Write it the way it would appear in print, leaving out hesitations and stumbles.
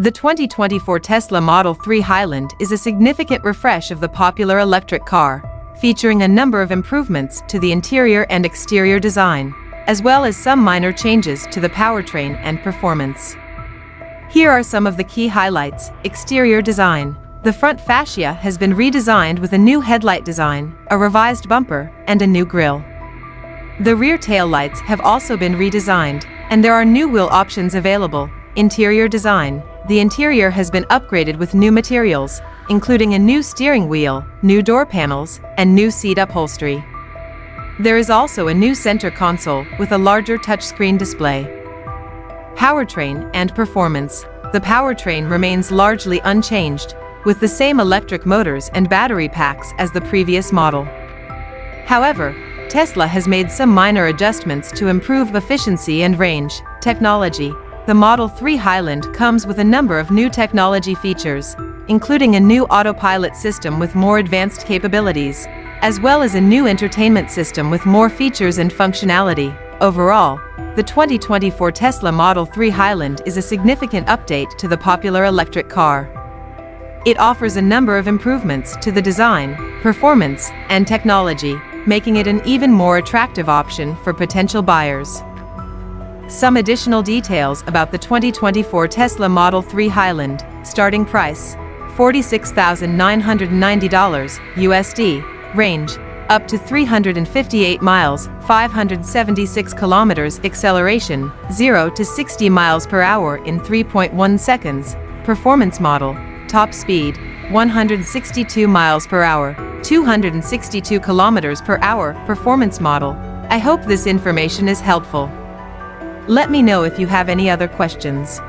The 2024 Tesla Model 3 Highland is a significant refresh of the popular electric car, featuring a number of improvements to the interior and exterior design, as well as some minor changes to the powertrain and performance. Here are some of the key highlights. Exterior design. The front fascia has been redesigned with a new headlight design, a revised bumper, and a new grille. The rear taillights have also been redesigned, and there are new wheel options available. Interior design. The interior has been upgraded with new materials, including a new steering wheel, new door panels, and new seat upholstery. There is also a new center console with a larger touchscreen display. Powertrain and performance. The powertrain remains largely unchanged, with the same electric motors and battery packs as the previous model. However, Tesla has made some minor adjustments to improve efficiency and range. Technology. The Model 3 Highland comes with a number of new technology features, including a new autopilot system with more advanced capabilities, as well as a new entertainment system with more features and functionality. Overall, the 2024 Tesla Model 3 Highland is a significant update to the popular electric car. It offers a number of improvements to the design, performance, and technology, making it an even more attractive option for potential buyers. Some additional details about the 2024 Tesla Model 3 Highland. Starting price: $46,990 USD. Range: up to 358 miles, 576 kilometers. Acceleration: 0 to 60 miles per hour in 3.1 seconds. Performance model: top speed: 162 miles per hour, 262 kilometers per hour. Performance model. I hope this information is helpful. Let me know if you have any other questions.